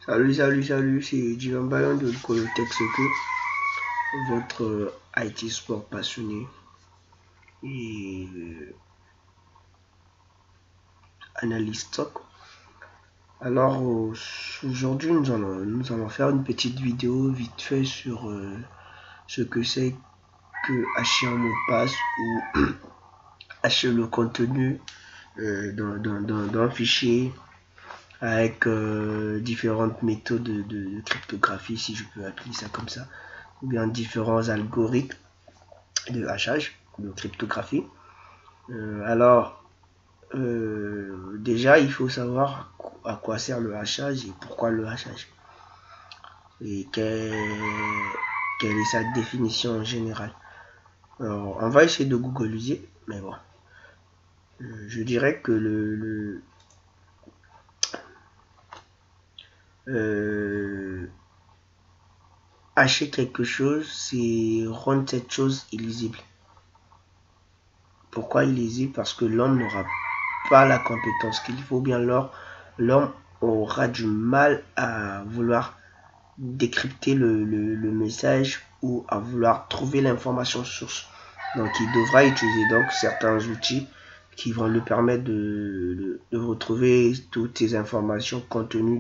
Salut, c'est Divan Bayon de Colotech Soccer, votre IT sport passionné et analyste stock. Alors aujourd'hui nous allons faire une petite vidéo vite fait sur ce que c'est que hacher un mot de passe ou hacher le contenu d'un fichier avec différentes méthodes de cryptographie, si je peux appeler ça comme ça, ou bien différents algorithmes de hachage, de cryptographie. Déjà, il faut savoir à quoi sert le hachage et pourquoi le hachage. Et quelle est sa définition en général. Alors, on va essayer de googliser, mais bon. Je dirais que hacher quelque chose, c'est rendre cette chose illisible. Pourquoi illisible? Parce que l'homme n'aura pas la compétence qu'il faut, bien l'homme aura du mal à vouloir décrypter le message ou à vouloir trouver l'information source. Donc il devra utiliser donc certains outils qui vont lui permettre de retrouver toutes ces informations contenues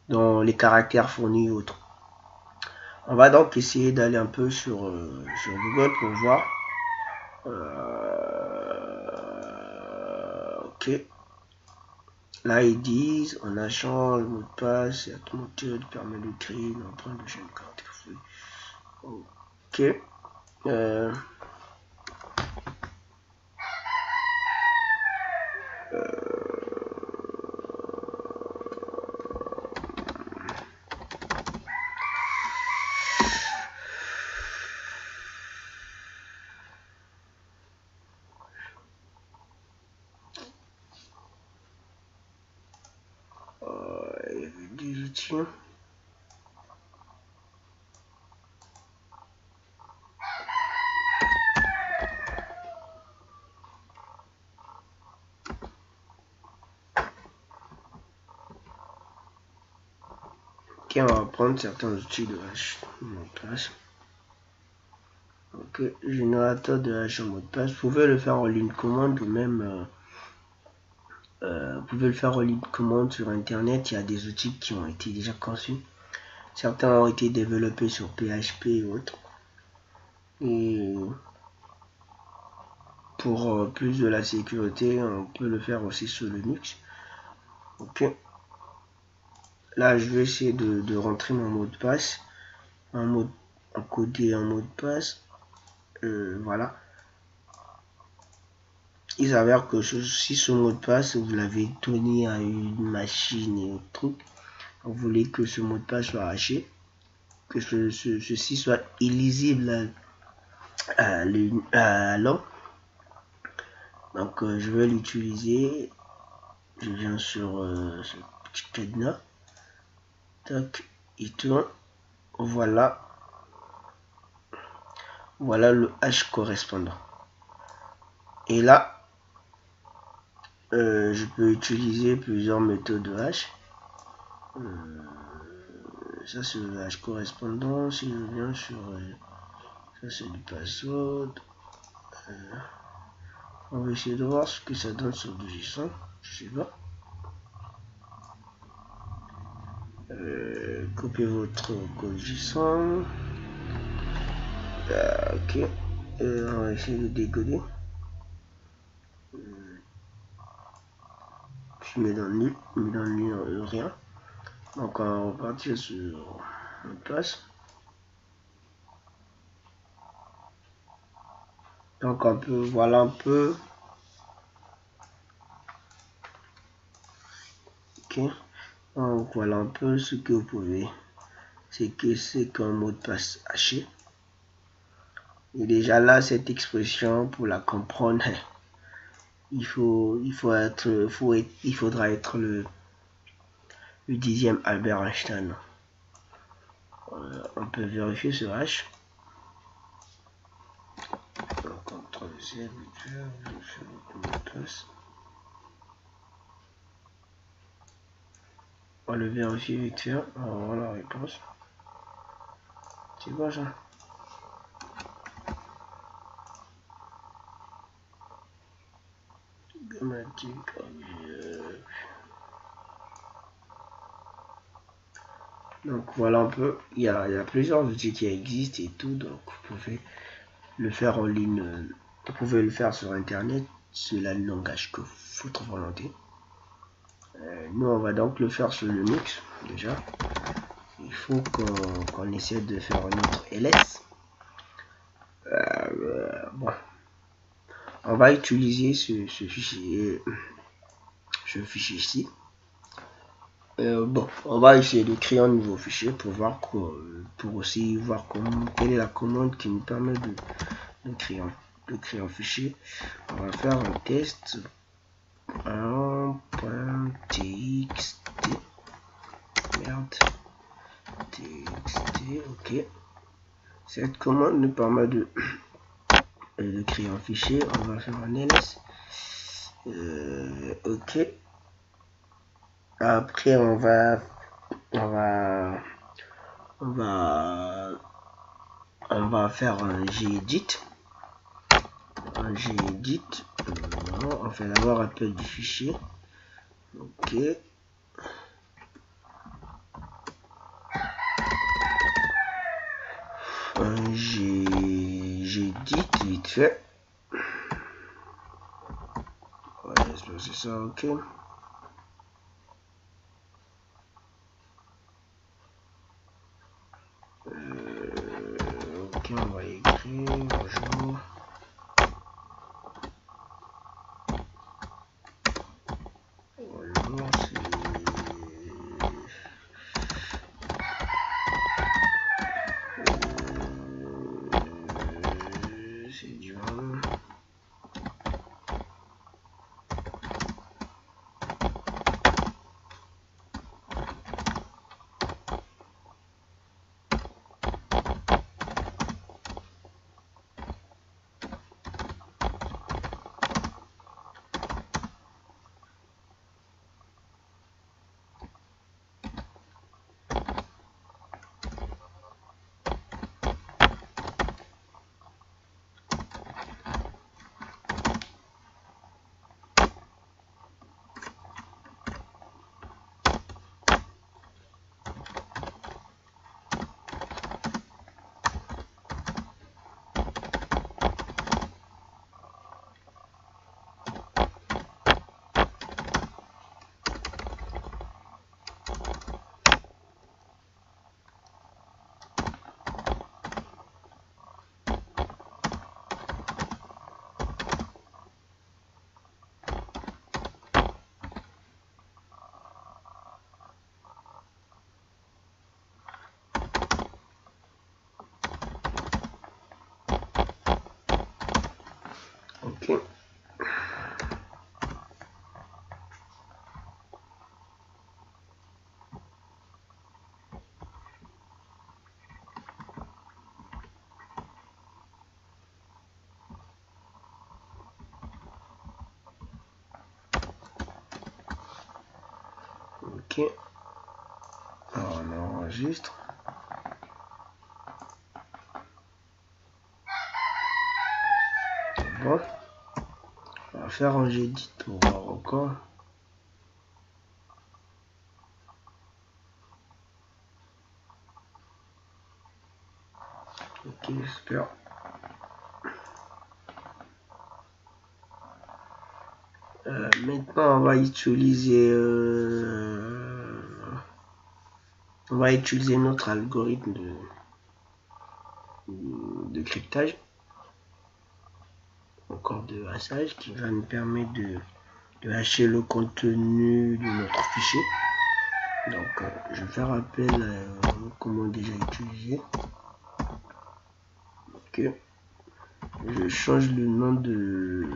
dans les caractères fournis et autres. On va donc essayer d'aller un peu sur Google pour voir. Ok. Là, ils disent, on a changé le mot de passe, et la méthode permet de créer une empreinte de chaîne carte. Ok. Des outils. Ok, on va prendre certains outils de hash mot de passe. Ok, générateur de hash en mot de passe. Vous pouvez le faire en ligne commande ou même vous pouvez le faire en ligne commande sur internet. Il y a des outils qui ont été déjà conçus. Certains ont été développés sur PHP et autres. Et pour plus de la sécurité, on peut le faire aussi sur Linux. Ok. Là, je vais essayer de rentrer mon mot de passe. Encoder un mot de passe. Voilà. Il s'avère que si ce mot de passe, vous l'avez donné à une machine et autre truc, vous voulez que ce mot de passe soit haché, que ceci soit illisible à l'homme. Donc je vais l'utiliser. Je viens sur ce petit cadenas. Tac, il tourne. Voilà le hash correspondant. Et là, je peux utiliser plusieurs méthodes de hash. Ça c'est le hash correspondant. Si je viens sur ça c'est du password. On va essayer de voir ce que ça donne sur du JSON. Je sais pas. Copiez votre code JSON. Ok. On va essayer de décoder. Je mets dans le nul, rien. Donc on va repartir sur mot de passe. Donc on peut, voilà un peu. Ok. Donc voilà un peu ce que vous pouvez. C'est qu'un mot de passe haché. Et déjà là, cette expression, pour la comprendre, il faudra être le 10e Albert Einstein. On peut vérifier ce hash. CTRL Z, je fais le mot de passe. On va le vérifier vite fait. Alors, voilà la réponse. C'est quoi ça? Grammatique. Donc voilà un peu. Il y a plusieurs outils qui existent et tout. Donc vous pouvez le faire en ligne. Vous pouvez le faire sur internet. C'est le langage que votre volonté. Nous on va donc le faire sur Linux déjà. Il faut qu'on essaie de faire notre ls. Bon, on va utiliser ce fichier ici. Bon, on va essayer de créer un nouveau fichier pour voir pour aussi voir quelle est la commande qui nous permet de créer un fichier. On va faire un test 1.txt. Merde. txt, ok. Cette commande nous permet de créer un fichier. On va faire un ls. Ok. Après on va faire un gedit. On fait d'abord appel du fichier. Ok. Un gedit vite fait. Ouais, c'est ça, ok. Ok, on va écrire bonjour. Bonjour, c'est du ok. Ok. Alors on enregistre. Bon. On va faire un gedit pour voir encore. Ok, super. Maintenant, on va utiliser notre algorithme de cryptage, encore de hassage, qui va nous permettre de hacher le contenu de notre fichier. Donc, je vais faire appel à commande déjà utilisée. Ok. Je change le nom de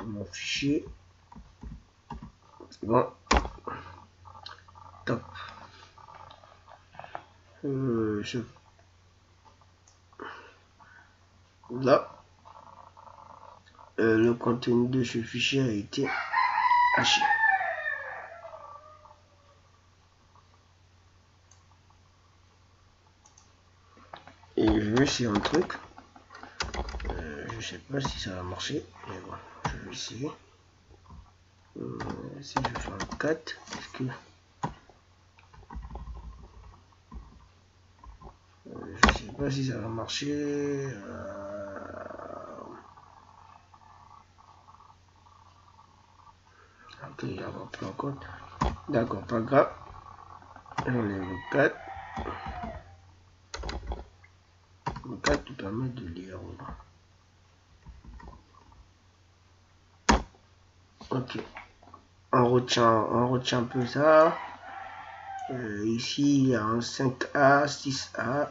mon fichier. Bon, top. Là, le contenu de ce fichier a été haché. Et je vais essayer un truc. Je sais pas si ça va marcher, mais bon, je vais essayer. Si je fais un 4, est-ce que je sais pas si ça va marcher. Ok, il y a un peu encore. D'accord, pas grave. J'enlève le 4. Le 4 nous permet de lire. Ok. On retient un peu ça. Ici, il y a un 5A, 6A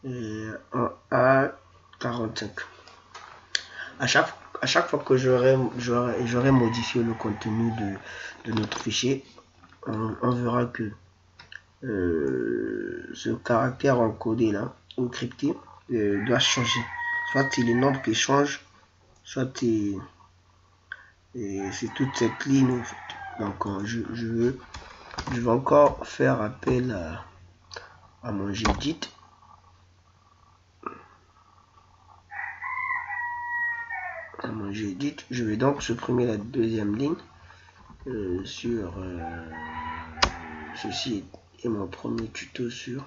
et un A, 45. À chaque fois que j'aurai modifié le contenu de notre fichier, on verra que ce caractère encodé là, ou crypté, doit changer. Soit c'est les nombres qui changent, soit c'est toute cette ligne en fait. Donc je vais encore faire appel à mon Gedit. Je vais donc supprimer la deuxième ligne sur ceci est mon premier tuto sur.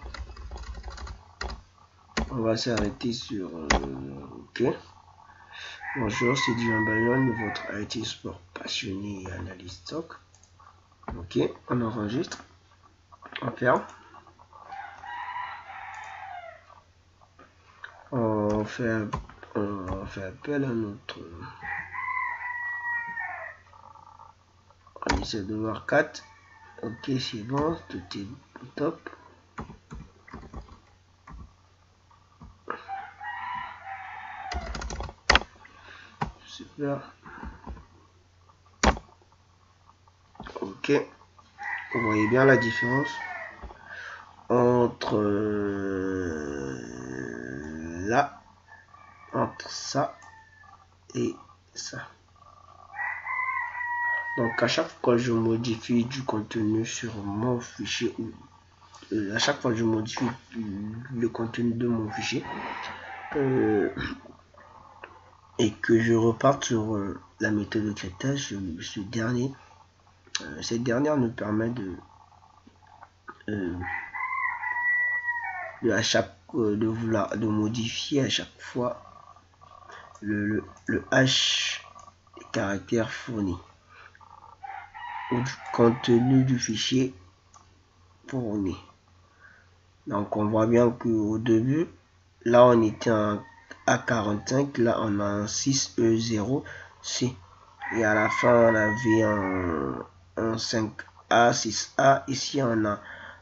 On va s'arrêter sur OK. Bonjour, c'est Dylan Bayonne, votre IT sport passionné et analyste stock. OK, on enregistre. On ferme. On fait appel à notre. On essaie de voir 4. OK, c'est bon, tout est top. Super. Ok. Vous voyez bien la différence entre là, entre ça et ça. Donc à chaque fois que je modifie du contenu sur mon fichier, à chaque fois que je modifie le contenu de mon fichier, et que je reparte sur la méthode de cryptage, cette dernière nous permet de modifier à chaque fois le hash caractère fourni ou du contenu du fichier fourni. Donc on voit bien qu'au début, là on était en A45, là on a un 6E0C et à la fin on avait un 5A, 6A, ici on a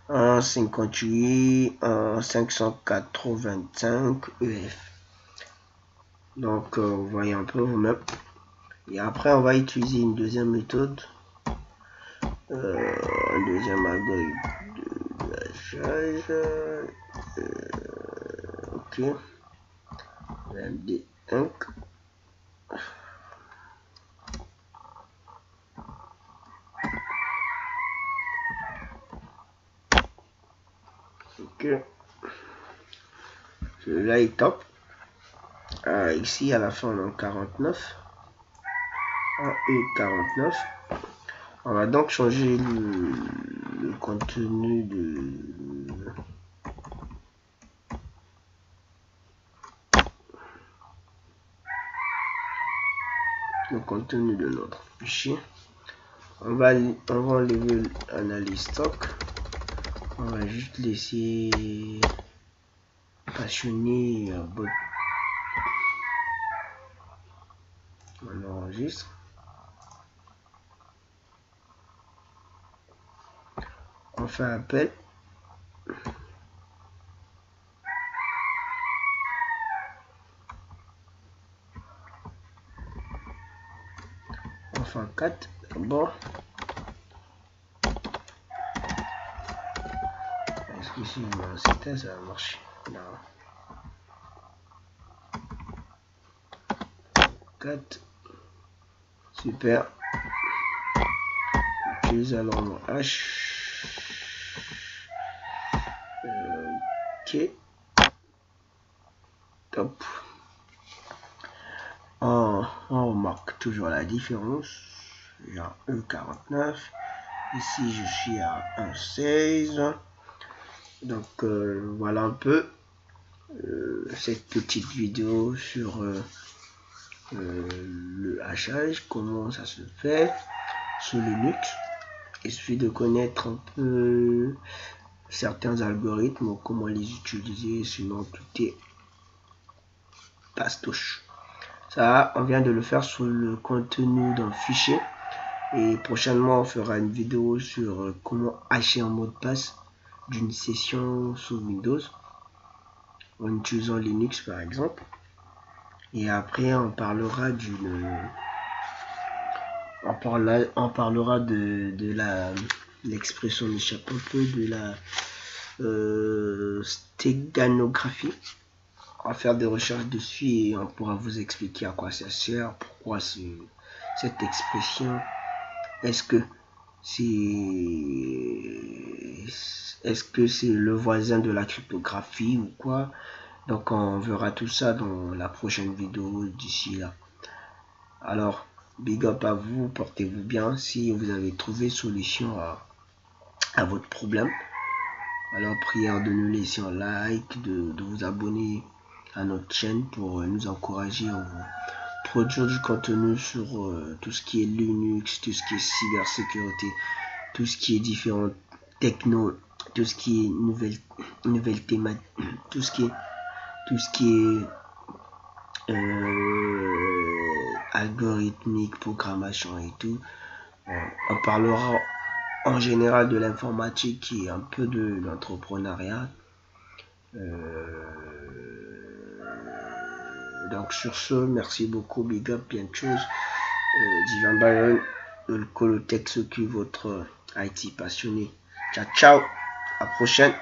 un 58, un 585 EF. Donc vous voyez un peu vous-même. Et après on va utiliser une deuxième méthode, un deuxième algorithme de hachage. Ok, MD1. Ok, celui-là est top. Ici à la fin on a 49, et 49. On va donc changer le contenu de notre fichier. On va enlever l'analyse stock. On va juste laisser passionné bot. On enregistre. On fait appel. On fait 4. Bon. Est-ce que si je mets un CT, ça va marcher? Non. 4. Super. j'utilise alors mon H. Ok. Top. On remarque toujours la différence. J'ai un E49. Ici, je suis à 1,16. Donc, voilà un peu cette petite vidéo sur le hachage, comment ça se fait sous Linux. Il suffit de connaître un peu certains algorithmes, comment les utiliser, sinon tout est passe-touche. Ça, on vient de le faire sur le contenu d'un fichier. Et prochainement, on fera une vidéo sur comment hacher un mot de passe d'une session sous Windows en utilisant Linux par exemple. Et après, on parlera de l'expression m'échappe un peu, de la stéganographie. On va faire des recherches dessus et on pourra vous expliquer à quoi ça sert, pourquoi cette expression. Est-ce que c'est le voisin de la cryptographie ou quoi? Donc on verra tout ça dans la prochaine vidéo d'ici là. Alors, big up à vous, portez-vous bien. Si vous avez trouvé solution à votre problème, alors prière de nous laisser un like, de vous abonner à notre chaîne pour nous encourager à produire du contenu sur tout ce qui est Linux, tout ce qui est cybersécurité, tout ce qui est différentes techno, tout ce qui est nouvelle thématique, tout ce qui est algorithmique, programmation et tout. On parlera en général de l'informatique et un peu de l'entrepreneuriat. Donc sur ce, merci beaucoup, big up, bien de choses. Divan Byron, le Colotech s'occupe votre IT passionné. Ciao, ciao, à la prochaine.